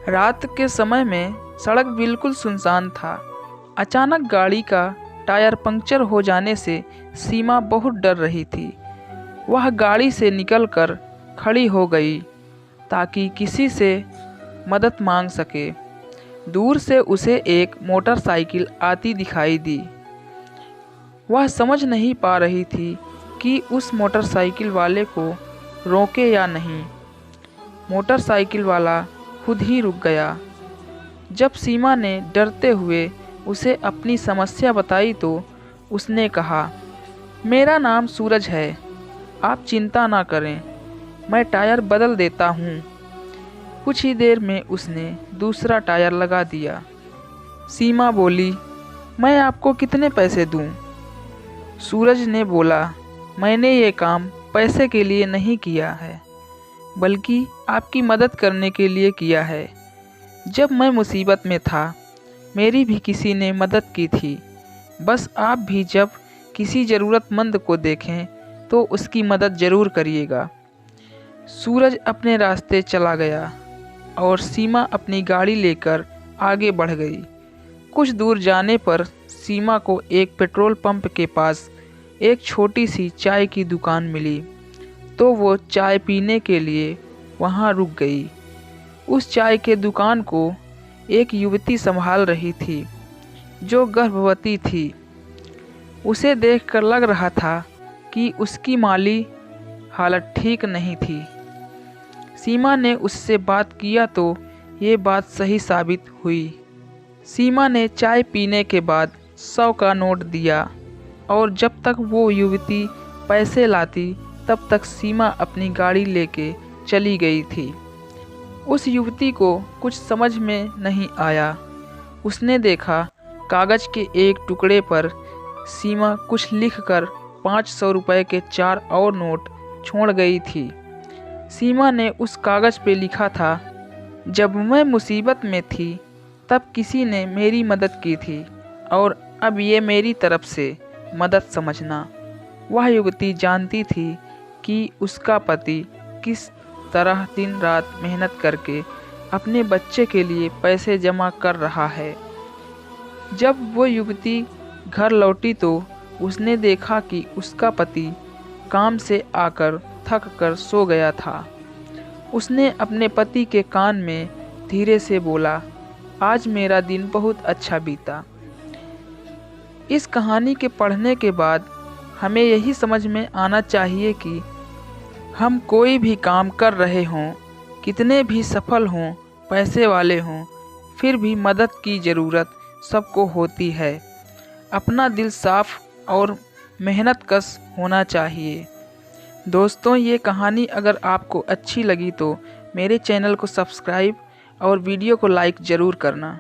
रात के समय में सड़क बिल्कुल सुनसान था। अचानक गाड़ी का टायर पंक्चर हो जाने से सीमा बहुत डर रही थी। वह गाड़ी से निकलकर खड़ी हो गई ताकि किसी से मदद मांग सके। दूर से उसे एक मोटरसाइकिल आती दिखाई दी। वह समझ नहीं पा रही थी कि उस मोटरसाइकिल वाले को रोके या नहीं। मोटरसाइकिल वाला खुद ही रुक गया। जब सीमा ने डरते हुए उसे अपनी समस्या बताई तो उसने कहा, मेरा नाम सूरज है, आप चिंता ना करें, मैं टायर बदल देता हूँ। कुछ ही देर में उसने दूसरा टायर लगा दिया। सीमा बोली, मैं आपको कितने पैसे दूँ? सूरज ने बोला, मैंने ये काम पैसे के लिए नहीं किया है, बल्कि आपकी मदद करने के लिए किया है। जब मैं मुसीबत में था, मेरी भी किसी ने मदद की थी। बस आप भी जब किसी ज़रूरतमंद को देखें तो उसकी मदद ज़रूर करिएगा। सूरज अपने रास्ते चला गया और सीमा अपनी गाड़ी लेकर आगे बढ़ गई। कुछ दूर जाने पर सीमा को एक पेट्रोल पंप के पास एक छोटी सी चाय की दुकान मिली, तो वो चाय पीने के लिए वहाँ रुक गई। उस चाय के दुकान को एक युवती संभाल रही थी जो गर्भवती थी। उसे देखकर लग रहा था कि उसकी माली हालत ठीक नहीं थी। सीमा ने उससे बात किया तो ये बात सही साबित हुई। सीमा ने चाय पीने के बाद 100 का नोट दिया और जब तक वो युवती पैसे लाती तब तक सीमा अपनी गाड़ी लेके चली गई थी। उस युवती को कुछ समझ में नहीं आया। उसने देखा कागज़ के एक टुकड़े पर सीमा कुछ लिखकर 500 रुपये के 4 और नोट छोड़ गई थी। सीमा ने उस कागज़ पे लिखा था, जब मैं मुसीबत में थी तब किसी ने मेरी मदद की थी और अब ये मेरी तरफ से मदद समझना। वह युवती जानती थी कि उसका पति किस तरह दिन रात मेहनत करके अपने बच्चे के लिए पैसे जमा कर रहा है। जब वो युवती घर लौटी तो उसने देखा कि उसका पति काम से आकर थक कर सो गया था। उसने अपने पति के कान में धीरे से बोला, आज मेरा दिन बहुत अच्छा बीता। इस कहानी के पढ़ने के बाद हमें यही समझ में आना चाहिए कि हम कोई भी काम कर रहे हों, कितने भी सफल हों, पैसे वाले हों, फिर भी मदद की ज़रूरत सबको होती है। अपना दिल साफ और मेहनतकश होना चाहिए। दोस्तों, ये कहानी अगर आपको अच्छी लगी तो मेरे चैनल को सब्सक्राइब और वीडियो को लाइक ज़रूर करना।